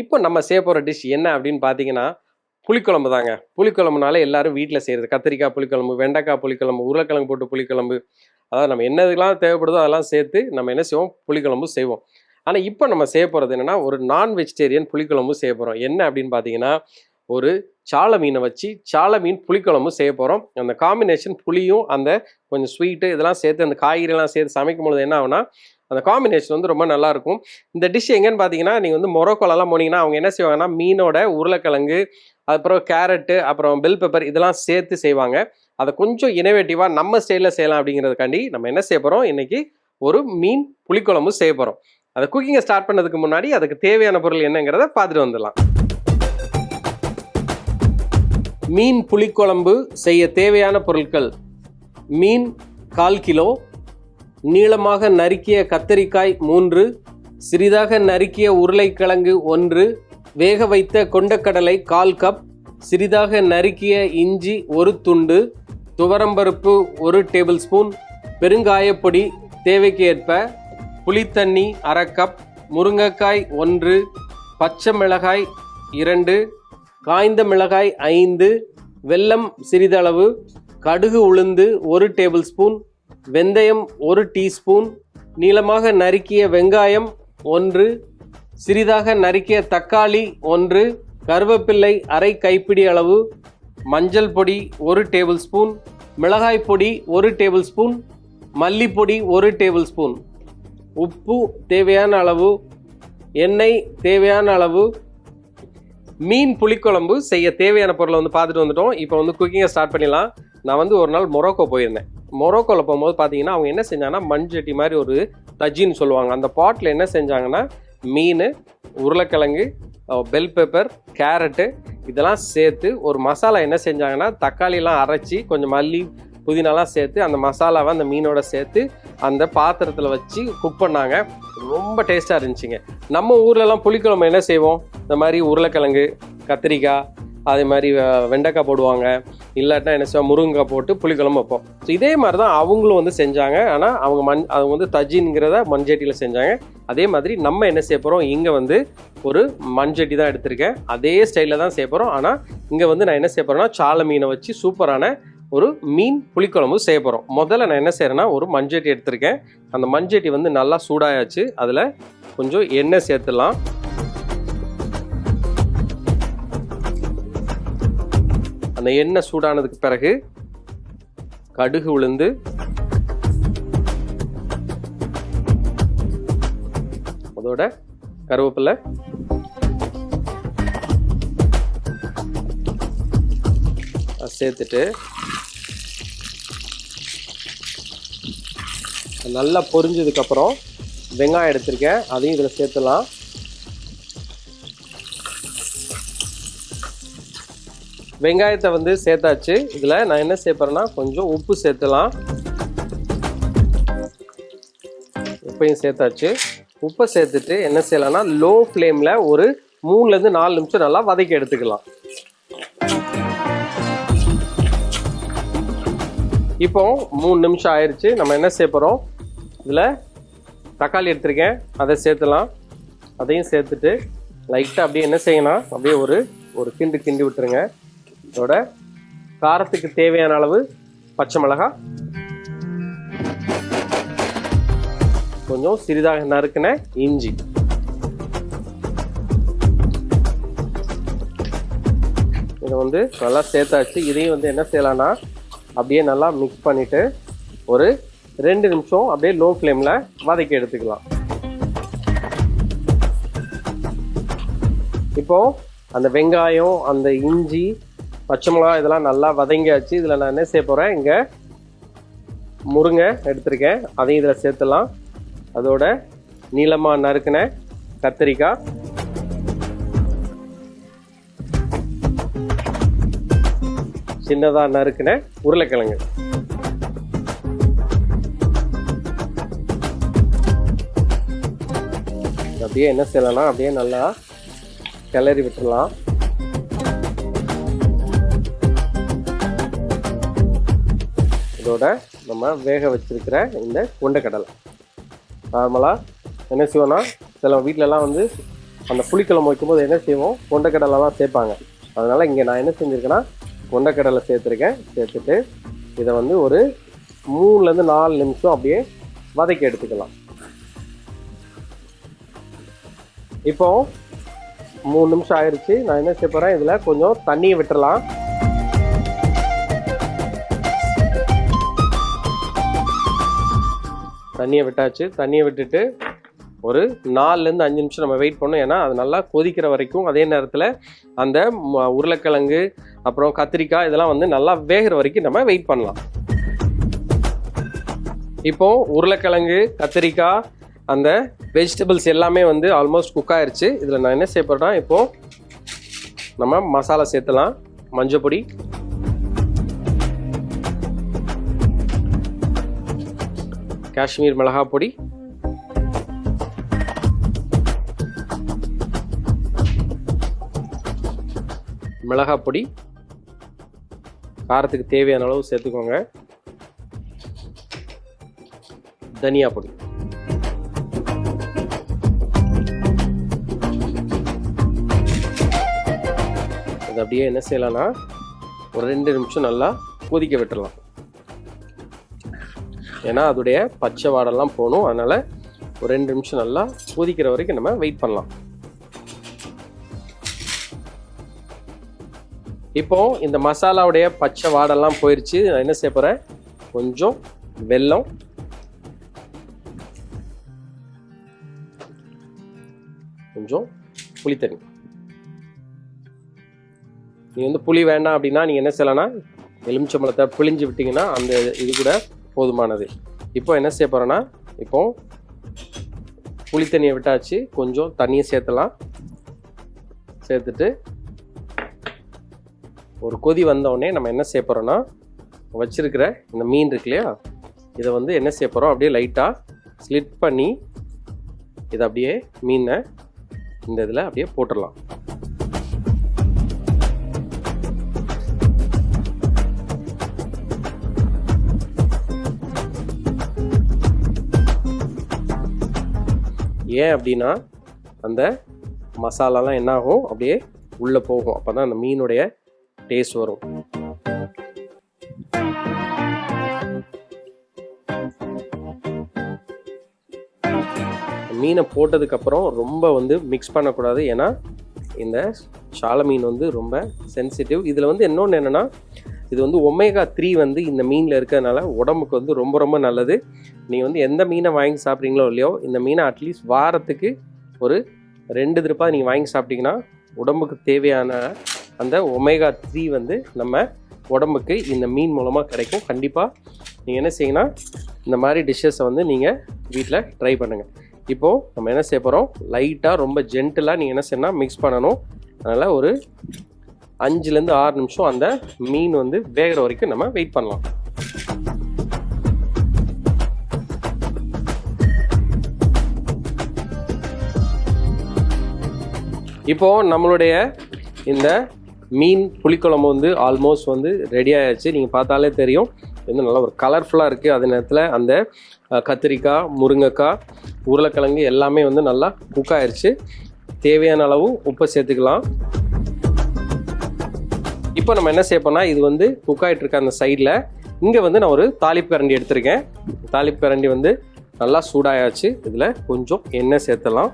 இப்போ நம்ம செய்ய போகிற டிஷ் என்ன அப்படின்னு பார்த்தீங்கன்னா புளிக்குழம்பு தாங்க. புளிக்குழம்புனால எல்லாரும் வீட்டில் செய்கிறது. கத்திரிக்காய் புளிக்குழம்பு, வெண்டைக்காய் புளிக்குழம்பு, உருளைக்கிழங்கு போட்டு புளிக்குழம்பு. அதாவது நம்ம என்னதுக்கெல்லாம் தேவைப்படுதோ அதெல்லாம் சேர்த்து நம்ம என்ன செய்வோம், புளிக்குழம்பு செய்வோம். ஆனால் இப்போ நம்ம செய்ய போகிறது என்னென்னா ஒரு நான் வெஜிடேரியன் புளிக்குழம்பு செய்ய போகிறோம். என்ன அப்படின்னு பார்த்தீங்கன்னா ஒரு சால மீனை வச்சு சால மீன் புளிக்குழம்பு செய்ய போகிறோம். அந்த காம்பினேஷன் புளியும் அந்த கொஞ்சம் ஸ்வீட்டு இதெல்லாம் சேர்த்து அந்த காய்கறிலாம் சேர்த்து சமைக்கும் பொழுது என்ன ஆகுனா அந்த காம்பினேஷன் வந்து ரொம்ப நல்லாயிருக்கும். இந்த டிஷ் எங்கேன்னு பார்த்தீங்கன்னா நீங்கள் வந்து மொரோக்கோலலாம் போனீங்கன்னா அவங்க என்ன செய்வாங்கன்னா மீனோட உருளைக்கிழங்கு அப்புறம் கேரட்டு அப்புறம் பெல் பெப்பர் இதெல்லாம் சேர்த்து செய்வாங்க. அதை கொஞ்சம் இனோவேட்டிவாக நம்ம ஸ்டைலில் செய்யலாம் அப்படிங்கிறதுக்காண்டி நம்ம என்ன செய்ய போகிறோம், இன்றைக்கி ஒரு மீன் புளிக்குழம்பு செய்ய போகிறோம். அதை குக்கிங்கை ஸ்டார்ட் பண்ணதுக்கு முன்னாடி அதுக்கு தேவையான பொருள் என்னங்கிறத பார்த்துட்டு வந்துடலாம். மீன் புளிக்குழம்பு செய்ய தேவையான பொருட்கள்: மீன் 1/4 கிலோ, நீளமாக நறுக்கிய கத்தரிக்காய் 3, சிறிதாக நறுக்கிய உருளைக்கிழங்கு 1, வேக வைத்த கொண்டக்கடலை 1/4 கப், சிறிதாக நறுக்கிய இஞ்சி 1 துண்டு, துவரம்பருப்பு 1 டேபிள் ஸ்பூன், பெருங்காயப்பொடி தேவைக்கு ஏற்ப, புளித்தண்ணி 1/2 கப், முருங்கைக்காய் 1, பச்சை மிளகாய் 2, காய்ந்த மிளகாய் 5, வெல்லம் சிறிதளவு, கடுகு உளுந்து 1 டேபிள் ஸ்பூன், வெந்தயம் 1 டீஸ்பூன், நீளமாக நறுக்கிய வெங்காயம் 1, சிறிதாக நறுக்கிய தக்காளி 1, கருவேப்பிள்ளை அரை கைப்பிடி அளவு, மஞ்சள் பொடி 1 டேபிள் ஸ்பூன், மிளகாய் பொடி 1 டேபிள் ஸ்பூன், மல்லிப்பொடி 1 டேபிள் ஸ்பூன், உப்பு தேவையான அளவு, எண்ணெய் தேவையான அளவு. மீன் புளிக்குழம்பு செய்ய தேவையான பொருளை வந்து பார்த்துட்டு வந்துட்டோம். இப்போ வந்து குக்கிங்கை ஸ்டார்ட் பண்ணிடலாம். நான் வந்து ஒரு நாள் மொரோக்கோ போயிருந்தேன். மொரோக்கோவில் போகும்போது பார்த்தீங்கன்னா அவங்க என்ன செஞ்சாங்கன்னா மண்சட்டி மாதிரி ஒரு தஜின்னு சொல்லுவாங்க. அந்த பாட்டில் என்ன செஞ்சாங்கன்னா மீன், உருளைக்கிழங்கு, பெல் பெப்பர், கேரட்டு இதெல்லாம் சேர்த்து ஒரு மசாலா என்ன செஞ்சாங்கன்னா தக்காளிலாம் அரைச்சி கொஞ்சம் மல்லி புதினாலாம் சேர்த்து அந்த மசாலாவை அந்த மீனோட சேர்த்து அந்த பாத்திரத்தில் வச்சு குக் பண்ணாங்க. ரொம்ப டேஸ்ட்டாக இருந்துச்சுங்க. நம்ம ஊர்லலாம் புளிக்குழம்பு என்ன செய்வோம், இந்த மாதிரி உருளைக்கிழங்கு, கத்திரிக்காய், அதே மாதிரி வெண்டைக்காய் போடுவாங்க, இல்லாட்டினா என்ன செய்வோம் முருங்கைக்காய் போட்டு புளிக்குழம்பு வைப்போம். ஸோ இதே மாதிரி தான் அவங்களும் வந்து செஞ்சாங்க. ஆனால் அவங்க வந்து தஜின்ங்கிறத மண்சட்டியில் செஞ்சாங்க. அதே மாதிரி நம்ம என்ன செய்ய போகிறோம், இங்கே வந்து ஒரு மண்சட்டி தான் எடுத்திருக்கேன். அதே ஸ்டைலில் தான் செய்ய போகிறோம். ஆனால் இங்கே வந்து நான் என்ன செய்ய போகிறேன்னா சால மீனை வச்சு சூப்பரான ஒரு மீன் புளிக்குழம்பு செய்ய போகிறோம். முதல்ல நான் என்ன செய்கிறேன்னா ஒரு மண்சட்டி எடுத்திருக்கேன். அந்த மண்சட்டி வந்து நல்லா சூடாயாச்சு. அதில் கொஞ்சம் எண்ணெய் சேர்த்துலாம். அந்த எண்ணெய் சூடானதுக்கு பிறகு கடுகு உளுந்து, அதோட கருவேப்பிலை, சேர்த்துட்டு நல்லா பொரிஞ்சதுக்கப்புறம் வெங்காயம் எடுத்திருக்கேன், அதையும் இதில் சேர்த்துலாம். வெங்காயத்தை வந்து சேர்த்தாச்சு. இதில் நான் என்ன சேர்ப்பேன்னா கொஞ்சம் உப்பு சேர்த்துலாம். உப்பையும் சேர்த்தாச்சு. உப்பை சேர்த்துட்டு என்ன செய்யலாம்னா லோ ஃப்ளேமில் ஒரு 3லேருந்து 4 நிமிஷம் நல்லா வதக்கி எடுத்துக்கலாம். இப்போ 3 நிமிஷம் ஆயிடுச்சு. நம்ம என்ன செய்ய போகிறோம், இதில் தக்காளி எடுத்திருக்கேன், அதை சேர்த்துலாம். அதையும் சேர்த்துட்டு லைட்டாக அப்படியே என்ன செய்யணும், அப்படியே ஒரு கிண்டி விட்டுருங்க. இதோட காரத்துக்கு தேவையான அளவு பச்சை மிளகாய், கொஞ்சம் சிறிதாக நறுக்கின இஞ்சி, இதை வந்து நல்லா சேர்த்தாச்சு. இதையும் வந்து என்ன செய்யலாம்னா அப்படியே நல்லா மிக்ஸ் பண்ணிவிட்டு ஒரு 2 நிமிஷம் அப்படியே லோ ஃப்ளேமில் வதக்கி எடுத்துக்கலாம். இப்போது அந்த வெங்காயம், அந்த இஞ்சி, பச்சை மிளகாய் இதெல்லாம் நல்லா வதங்கியாச்சு. இதில் நான் என்ன செய்ய போகிறேன், இங்கே முருங்கை எடுத்திருக்கேன், அதையும் இதில் சேர்த்துலாம். அதோட நீளமாக நறுக்கின கத்திரிக்காய், சின்னதாக நறுக்கின உருளைக்கிழங்கு, அப்படியே என்ன செய்யலாம்னா அப்படியே நல்லா கிளறி விட்டுடலாம். இதோட நம்ம வேக வச்சிருக்கிற இந்த கொண்டக்கடலை நார்மலாக என்ன செய்வோம்னா சில வீட்டிலலாம் வந்து அந்த புளிக்குழம்பு வைக்கும்போது என்ன செய்வோம், கொண்டக்கடலை தான் சேர்ப்பாங்க. அதனால் இங்கே நான் என்ன செஞ்சுருக்கேன்னா கொண்டக்கடலை சேர்த்துருக்கேன். சேர்த்துட்டு இதை வந்து ஒரு 3-4 நிமிஷம் அப்படியே வதக்கி எடுத்துக்கலாம். இப்போ 3 நிமிஷம் ஆயிடுச்சு. நான் என்ன செய்ய போகிறேன், இதில் கொஞ்சம் தண்ணியை விட்டுறலாம். தண்ணியை விட்டாச்சு. தண்ணியை விட்டுட்டு ஒரு 4-5 நிமிஷம் நம்ம வெயிட் பண்ணோம். ஏன்னா அது நல்லா கொதிக்கிற வரைக்கும், அதே நேரத்தில் அந்த உருளைக்கிழங்கு அப்புறம் கத்திரிக்காய் இதெல்லாம் வந்து நல்லா வேகிற வரைக்கும் நம்ம வெயிட் பண்ணலாம். இப்போ உருளைக்கிழங்கு, கத்திரிக்காய், அந்த வெஜிடபிள்ஸ் எல்லாமே வந்து ஆல்மோஸ்ட் குக் ஆயிடுச்சு. இதில் நான் என்ன செய்ய போகிறேன்னா, இப்போது நம்ம மசாலா சேர்த்துலாம். மஞ்சள் பொடி, காஷ்மீர் மிளகாய் பொடி, மிளகாய் பொடி காரத்துக்கு தேவையான அளவு சேர்த்துக்கோங்க. தனியா பொடி, இது அப்படியே என்ன செய்யலாம்னா ஒரு 2 நிமிஷம் நல்லா கொதிக்க விட்டுடலாம். ஏன்னா அதோடைய பச்சை வாடெல்லாம் போகணும். அதனால் ஒரு 2 நிமிஷம் நல்லா கொதிக்கிற வரைக்கும் நம்ம வெயிட் பண்ணலாம். இப்போ இந்த மசாலாவுடைய பச்சை வாடெல்லாம் போயிடுச்சு. நான் என்ன செய்ய போகிறேன், கொஞ்சம் வெல்லம், கொஞ்சம் புளித்தண்ணி. நீங்கள் வந்து புளி வேண்டாம் அப்படின்னா நீங்கள் என்ன செய்யலாம்னா எலுமிச்சம்பழத்தை பிழிஞ்சு விட்டிங்கன்னா அந்த இது கூட போதுமானது. இப்போ என்ன செய்ய போகிறேன்னா, இப்போ புளித்தண்ணியை விட்டாச்சு. கொஞ்சம் தண்ணியை சேர்த்துலாம். சேர்த்துட்டு ஒரு கொதி வந்தோடனே நம்ம என்ன செய்ய போகிறோன்னா, வச்சிருக்கிற இந்த மீன் இருக்கு இல்லையா, இதை வந்து என்ன செய்ய போகிறோம், அப்படியே லைட்டாக ஸ்லிட் பண்ணி இதை அப்படியே மீனை இந்த இதில் அப்படியே போட்டுடலாம். ஏன் அப்படின்னா அந்த மசாலாலாம் என்ன ஆகும், அப்படியே உள்ளே போகும். அப்போ தான் அந்த மீனுடைய டேஸ்ட் வரும். மீனை போட்டதுக்கப்புறம் ரொம்ப வந்து மிக்ஸ் பண்ணக்கூடாது. ஏன்னா இந்த சால மீன் வந்து ரொம்ப சென்சிட்டிவ். இதில் வந்து இன்னொன்று என்னென்னா, இது வந்து ஒமேகா-3 வந்து இந்த மீனில் இருக்கிறதுனால உடம்புக்கு வந்து ரொம்ப ரொம்ப நல்லது. நீங்கள் வந்து எந்த மீனை வாங்கி சாப்பிட்றீங்களோ இல்லையோ, இந்த மீனை அட்லீஸ்ட் வாரத்துக்கு ஒரு 2 திருப்பாக நீங்கள் வாங்கி சாப்பிட்டீங்கன்னா உடம்புக்கு தேவையான அந்த ஒமேகா-3 வந்து நம்ம உடம்புக்கு இந்த மீன் மூலமாக கிடைக்கும். கண்டிப்பாக நீங்கள் என்ன செய்யுங்கன்னா இந்த மாதிரி டிஷ்ஷஸை வந்து நீங்கள் வீட்டில் ட்ரை பண்ணுங்கள். இப்போது நம்ம என்ன செய்ய போகிறோம், லைட்டாக ரொம்ப ஜென்டிலாக நீங்கள் என்ன செய்யணும், மிக்ஸ் பண்ணணும். அதனால் ஒரு 5-6 நிமிஷம் அந்த மீன் வந்து வேகிற வரைக்கும் நம்ம வெயிட் பண்ணலாம். இப்போது நம்மளுடைய இந்த மீன் புளிக்குழம்பு வந்து ஆல்மோஸ்ட் வந்து ரெடி ஆகிடுச்சு. நீங்கள் பார்த்தாலே தெரியும், வந்து நல்லா ஒரு கலர்ஃபுல்லாக இருக்குது. அதே நேரத்தில் அந்த கத்திரிக்காய், முருங்கைக்காய், உருளைக்கிழங்கு எல்லாமே வந்து நல்லா குக் ஆயிடுச்சு. தேவையான அளவு உப்பை சேர்த்துக்கலாம். இப்போ நம்ம என்ன செய்யப்போனா, இது வந்து குக் ஆகிட்டு இருக்க அந்த சைடில் இங்கே வந்து நான் ஒரு தாளிப்பு கரண்டி எடுத்திருக்கேன். தாளிப்பு கரண்டி வந்து நல்லா சூடாயாச்சு. இதில் கொஞ்சம் எண்ணெய் சேர்த்தலாம்.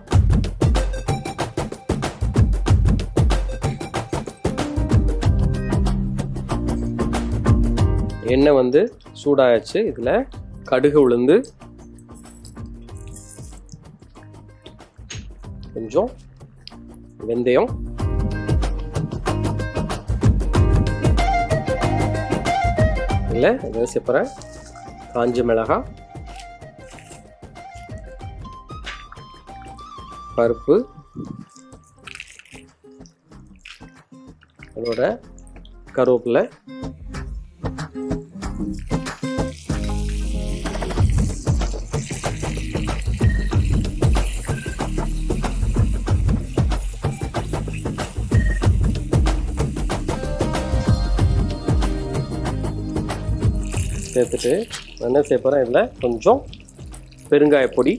எண்ணெய் வந்து சூடாயாச்சு. இதில் கடுகு உளுந்து, கொஞ்சம் வெந்தயம், இல்லை என்ன சேர்ப்பறேன், காஞ்ச மிளகாய், பருப்பு, அதோட கருவேப்பிலை, சேர்த்துட்டு என்ன சேர்ப்பறேன், இதில் கொஞ்சம் பெருங்காய பொடி,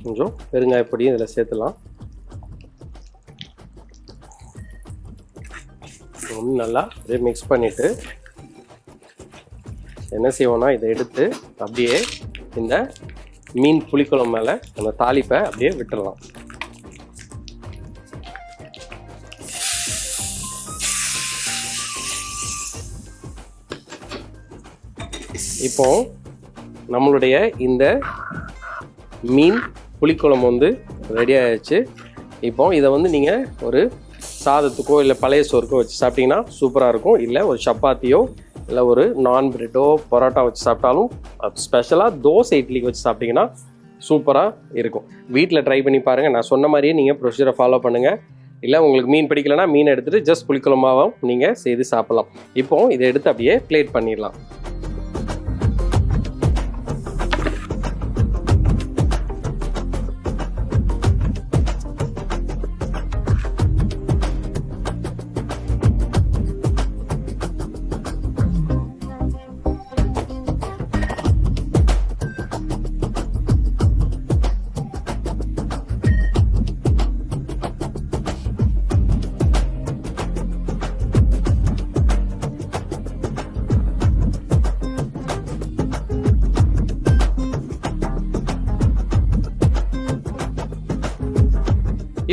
கொஞ்சம் பெருங்காயப்பொடியும் இதில் சேர்த்துலாம். நல்லா அப்படியே மிக்ஸ் பண்ணிவிட்டு என்ன செய்வோம்னா இதை எடுத்து அப்படியே இந்த மீன் புளிக்குழம்பு மேலே அந்த தாளிப்பை அப்படியே விட்டுடலாம். இப்போ நம்மளுடைய இந்த மீன் புளிக்குழம்பு வந்து ரெடி ஆயிடுச்சு. இப்போ இதை வந்து நீங்கள் ஒரு சாதத்துக்கோ இல்லை பழைய சோறுக்கோ வச்சு சாப்பிட்டீங்கன்னா சூப்பராக இருக்கும். இல்லை ஒரு சப்பாத்தியோ இல்லை ஒரு நான் பிரெட்டோ பரோட்டா வச்சு சாப்பிட்டாலும், ஸ்பெஷலாக தோசை இட்லிக்கு வச்சு சாப்பிட்டீங்கன்னா சூப்பராக இருக்கும். வீட்டில் ட்ரை பண்ணி பாருங்கள். நான் சொன்ன மாதிரியே நீங்கள் ப்ரொசீஜரை ஃபாலோ பண்ணுங்கள். இல்லை உங்களுக்கு மீன் பிடிக்கலன்னா மீன் எடுத்துகிட்டு ஜஸ்ட் புளிக்குழம்பாகவும் நீங்கள் செய்து சாப்பிட்லாம். இப்போது இதை எடுத்து அப்படியே பிளேட் பண்ணிடலாம்.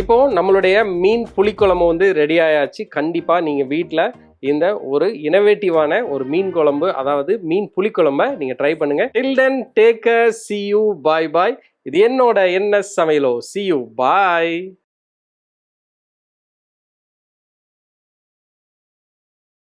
இப்போ நம்மளுடைய மீன் புளிக்குழம்பு வந்து ரெடி ஆயாச்சு. கண்டிப்பாக நீங்கள் வீட்டில் இந்த ஒரு இனோவேட்டிவான ஒரு மீன் குழம்பு, அதாவது மீன் புளிக்குழம்பை நீங்கள் ட்ரை பண்ணுங்கள். Till then take care, see you, bye bye. இது என்னோட என்ன சமையலோ, see you, bye.